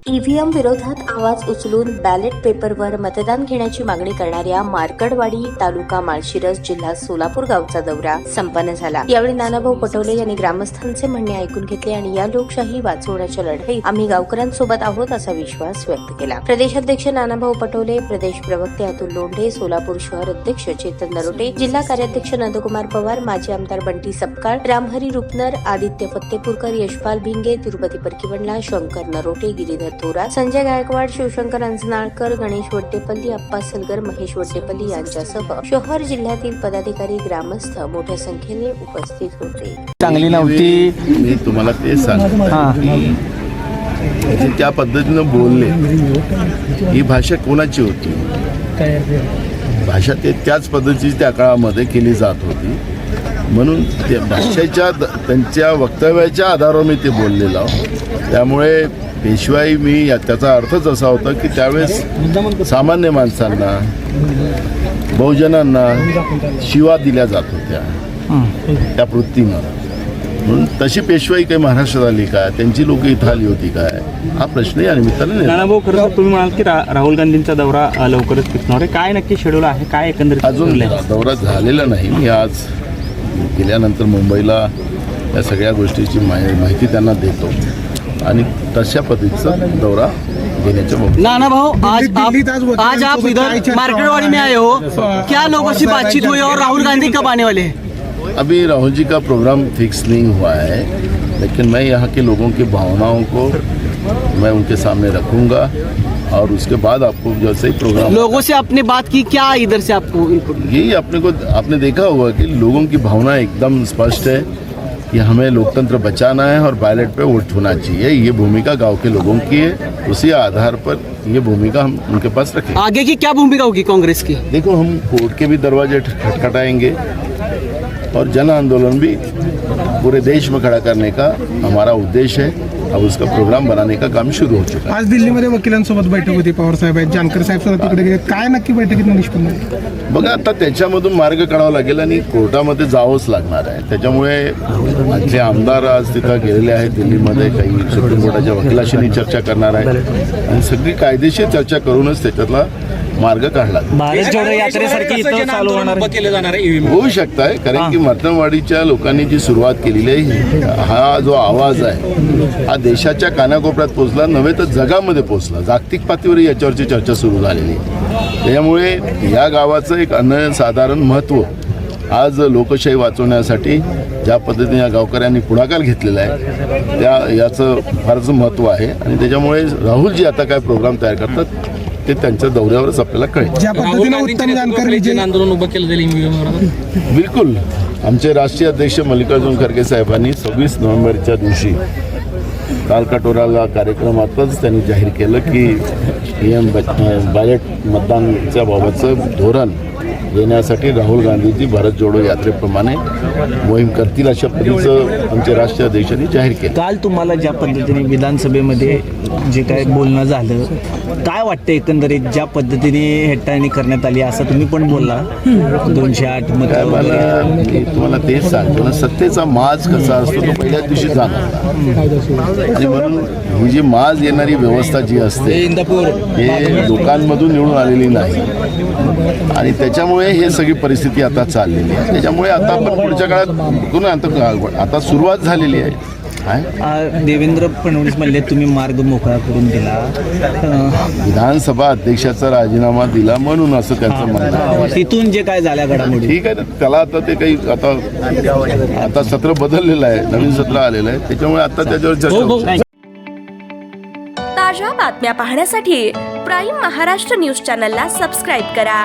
EVM विरोधात आवाज उचलून बॅलेट पेपरवर मतदान घेण्याची मागणी करणाऱ्या मार्कडवाडी तालुका माळशिरस जिल्हा सोलापूर गावचा दौरा संपन्न झाला। यावेळी नानाभाऊ पटोले यांनी ग्रामस्थांचे म्हणणे ऐकून घेतले आणि या लोकशाही वाचवण्याच्या लढाईत आम्ही गावकऱ्यांसोबत आहोत असा विश्वास व्यक्त केला। प्रदेशाध्यक्ष नानाभाऊ पटोले, प्रदेश प्रवक्ते अतुल लोंढे, सोलापूर शहर अध्यक्ष चेतन नरोटे, जिल्हा कार्याध्यक्ष नंदकुमार पवार, माजी आमदार बंटी सपकाळ, रामहरी रुपनर, आदित्य फत्तेपूरकर, यशपाल भिंगे, तिरुपती परकीवंडला, शंकर नरोटे, गिरीधर थोरात, संजय गायकवाड, शिवशंकर अंजनाळकर, गणेश वड्डेपल्ली, अप्पा सलगर, महेश वड्डेपल्ली यांच्यासह शहर जिल्ह्यातील पदाधिकारी, ग्रामस्थ मोठ्या संख्येने उपस्थित होते। चांगली नव्हती, मी तुम्हाला ते सांगतो की त्या पद्धतीनं बोलले, ही भाषा कोणाची होती? भाषा त्याच पद्धतीची त्या काळामध्ये केली जात होती, म्हणून त्या भाषेच्या त्यांच्या वक्तव्याच्या आधारावर मी ते बोललेलो। त्यामुळे पेशवाई त्याचा अर्थच असा होता की त्यावेळेस सामान्य माणसांना, बहुजनांना शिवा दिल्या जात होत्या त्या वृत्तीनं। म्हणून तशी पेशवाई काही महाराष्ट्रात आली का? त्यांची लोक इथं आली होती काय? हा प्रश्न या निमित्ताने नानाभाऊ, खरं तुम्ही म्हणाल की राहुल गांधींचा दौरा लवकरच फिरणार आहे, काय नक्की शेड्यूल आहे, काय एकंदरीत? अजून दौरा झालेला नाही। मी आज गेल्यानंतर मुंबईला या सगळ्या गोष्टीची माहिती त्यांना देतो आणि तशा पद्धतीचा दौरा देण्याच्या नानाभाऊ, आज आप इधर मार्केटवाड़ी में आए हो, क्या लोगों से बातचीत हुई और राहुल गांधी कब आने वाले हैं? अभी राहुल जी का प्रोग्राम फिक्स नहीं हुआ है, लेकिन मैं यहाँ के लोगों की भावनाओं को मैं उनके सामने रखूँगा और उसके बाद आपको जैसे ही प्रोग्राम लोगों से आपने बात की, क्या इधर से आपको? यही आपने देखा होगा कि लोगों की भावना एकदम स्पष्ट है कि हमें लोकतंत्र बचाना है और बैलेट पे वोट होना चाहिए। ये भूमिका गांव के लोगों की है, उसी आधार पर ये भूमिका हम उनके पास रखें। आगे की क्या भूमिका होगी कांग्रेस की? देखो, हम कोर्ट के भी दरवाजे खटखटाएंगे और जन आंदोलन भी पूरे देश में खड़ा करने का हमारा उद्देश्य है। अब उसका प्रोग्राम बनाने का काम शुरू हो चुका है। आज दिल्लीमध्ये वकिलांसोबत बैठक होती, पवार साहेब आहेत, जानकर साहेब सुद्धा तिकडे गेले, काय नक्की बैठकीत निष्पन्न झालं? बघा, आता त्याच्यामधून मार्ग काढावा लागेल आणि कोर्टामध्ये जावंच लागणार आहे। त्याच्यामुळे आमचे आमदार आज तिथं गेलेले आहेत दिल्लीमध्ये, काही सुप्रीम कोर्टाच्या वकिलाशीनी चर्चा करणार आहे आणि सगळी कायदेशीर चर्चा करूनच त्याच्यातला मार्ग काढला। भारत जोडो यात्रेसारखी इथं चालू होणार होऊ शकत आहे, कारण की मर्तनवाडीच्या लोकांनी जी सुरुवात केलेली आहे, हा जो आवाज आहे हा देशाच्या कानाकोपऱ्यात पोहोचला, नव्हे तर जगामध्ये पोहोचला। जागतिक पातळीवर याच्यावरची चर्चा सुरू झालेली आहे। त्यामुळे या गावाचं एक अनन्यसाधारण महत्त्व आज लोकशाही वाचवण्यासाठी ज्या पद्धतीने या गावकऱ्यांनी पुढाकार घेतलेला आहे याचं फारच महत्त्व आहे आणि त्याच्यामुळे राहुलजी आता काय प्रोग्राम तयार करतात ते त्यांच्या दौऱ्यावरच आपल्याला कळेल। ज्या पद्धतीने उत्तम जानकर आंदोलन उभं केलं जाईल बिलकुल। आमचे राष्ट्रीय अध्यक्ष मल्लिकार्जुन खरगे साहेबांनी 26 नोव्हेंबरच्या दिवशी कालकटोराला कार्यक्रमातच त्यांनी जाहीर केलं की बॅलेट मतदानाच्या बाबतचं धोरण देण्यासाठी राहुल गांधीजी भारत जोडो यात्रेप्रमाणे मोहीम करतील अशा पद्धतीचं आमचे राष्ट्रीय अध्यक्षांनी जाहीर केलं। काल तुम्हाला ज्या पद्धतीने विधानसभेमध्ये जे काय बोलणं झालं, काय वाटतं एकंदरीत ज्या पद्धतीने हेटाळणी करण्यात आली असं तुम्ही पण बोलला, 208 मत? तुम्हाला तेच सांगतो ना, सत्तेचा माज कसा असतो तो पहिल्याच दिवशी जाणवला आणि म्हणून ही जी माज येणारी व्यवस्था जी असते हे लोकांमधून निवडून आलेली नाही आणि त्याच्यामुळे हे सगळी परिस्थिती आता चाललेली आहे। त्याच्यामुळे आता आपण पुढच्या काळात आता सुरुवात झालेली आहे। देवेंद्र फडणवीस म्हणले तुम्ही मार्ग मोकळा करून दिला, विधानसभा अध्यक्षाचा राजीनामा दिला म्हणून असं त्यांचं म्हणणं आहे। तिथून जे काय झाल्या घडामोडी, ठीक आहे ना, त्याला आता ते काही आता सत्र बदललेलं आहे, नवीन सत्र आलेलं आहे, त्याच्यामुळे आता त्याच्यावर चर्चा। ताज्या बातम्या पाहण्यासाठी प्राईम महाराष्ट्र न्यूज चॅनलला सबस्क्राईब करा।